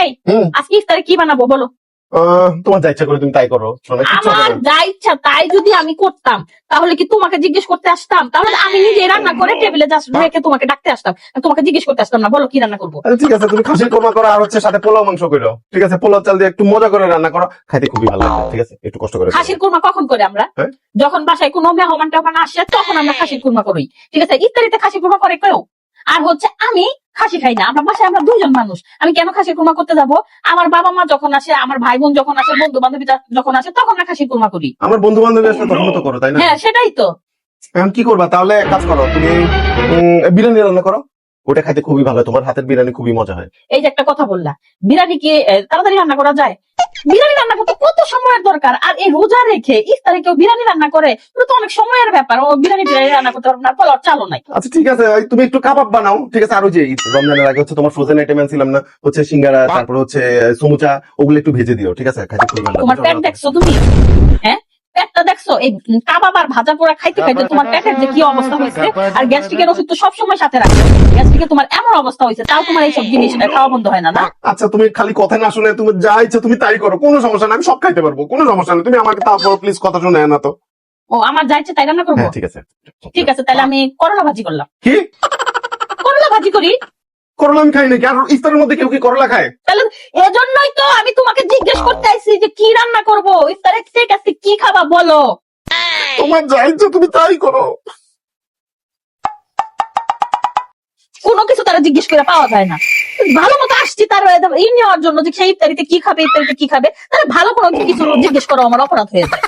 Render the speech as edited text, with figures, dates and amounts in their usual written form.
এই আজকে ইফতারে কি বানাবো বলো? তোমার যা ইচ্ছা করে তুমি তাই করো। আমার যা ইচ্ছা তাই যদি আমি করতাম তাহলে কি তোমাকে জিজ্ঞেস করতে আসতাম? তাহলে আমি নিজে রান্না করে টেবিলে জাস্ট রেখে তোমাকে ডাকতে আসতাম, তোমাকে জিজ্ঞেস করতে আসতাম না। বলো কি রান্না করবো? আচ্ছা ঠিক আছে, তুমি খাসির কোরমা করো আর হচ্ছে সাথে পোলাও মাংস করো। ঠিক আছে, পোলাও চাল দিয়ে একটু মজা করে রান্না করো, খাইতে খুবই ভালো লাগবে। ঠিক আছে, একটু কষ্ট করে করো। খাসির কুরমা কখন করে আমরা? হ্যাঁ? যখন বাসায় কোনো মেহমান টেহমান আসে তখন আমরা খাসির কুরমা করি। ঠিক আছে, ইফতারিতে খাসির কুরমা করে কেউ? আর হচ্ছে আমি খাসি খাই না, আমরা বাসায় আমরা দুইজন মানুষ, আমি কেন খাসির কুরমা করতে যাব? আমার বাবা মা যখন আসে, আমার ভাই বোন যখন আসে, বন্ধু বান্ধবী যখন আসে তখন আমরা খাসির কুরমা করি। আমার বন্ধু বান্ধবী আসলে তখন তো করো, তাই না? হ্যাঁ সেটাই তো। এখন কি করবা তাহলে? এক কাজ করো, তুমি বিরিয়ানি রান্না করো, ওটা খাইতে খুবই ভালো, তোমার হাতের বিরিয়ানি খুবই মজা হয়। এই যে একটা কথা বললা, বিরিয়ানি কি তাড়াতাড়ি রান্না করা যায়? বিরিয়ানি রান্না করতে কত সময়ের দরকার, আর এই রোজা রেখে ইফতারে কেউ বিরিয়ানি রান্না করে? এটা তো অনেক সময়ের ব্যাপার। ও বিরিয়ানি রান্না করতে পারবো না, পোলাও চালও নাই। আচ্ছা ঠিক আছে, তুমি একটু কাবাব বানাও। ঠিক আছে, আর ওই যে রমজানের আগে হচ্ছে তোমার ফ্রোজেন আইটেম আনছিলাম না, হচ্ছে সিঙ্গারা, তারপর হচ্ছে সমুচা, ওগুলো একটু ভেজে দিও। ঠিক আছে, খাইতে খুবই ভালো তোমার পেট লাগবে। দেখছো তুমি? হ্যাঁ, পেটটা দেখছো? এই কাবাব আর ভাজা পোড়া খাইতে খাইতে তোমার পেটের যে কি অবস্থা হয়েছে। আর গ্যাস্ট্রিকের ওষুধ তো সবসময় সাথে রাখো, গ্যাস্ট্রিকে তোমার এমন অবস্থা হয়েছে, তাও তোমার এইসব জিনিস খাওয়া বন্ধ হয় না। না আচ্ছা, তুমি খালি কথা না শুনে তুমি যা ইচ্ছা তুমি তাই করো, কোনো সমস্যা না, আমি সব খাইতে পারবো, কোনো সমস্যা নেই। তুমি আমাকে তারপর প্লিজ কথা শুনে না তো। ও আমার যা ইচ্ছে তাই রান্না করবো? হ্যাঁ, ঠিক আছে। ঠিক আছে, তাহলে আমি করলা ভাজি করলাম। কি করলা ভাজি করি? করলা আমি খাই নাকি? আর ইফতারের মধ্যে কেউ কি করলা খায়? তাহলে এজন্যই তো আমি তোমাকে জিজ্ঞেস করতে আইছি যে কি রান্না করবো ইফতারে, ঠিক আছে কি খাবা বলো? তোমার যা ইচ্ছা তুমি তাই করো। কোনো কিছু তারা জিজ্ঞেস করে পাওয়া যায় না। ভালো মতো আসছি তার নেওয়ার জন্য যে সেই ইফতারিতে কি খাবে, ইফতারিতে কি খাবে, তারা ভালো কোনো কিছু জিজ্ঞেস করো আমার অপরাধ হয়ে যায়।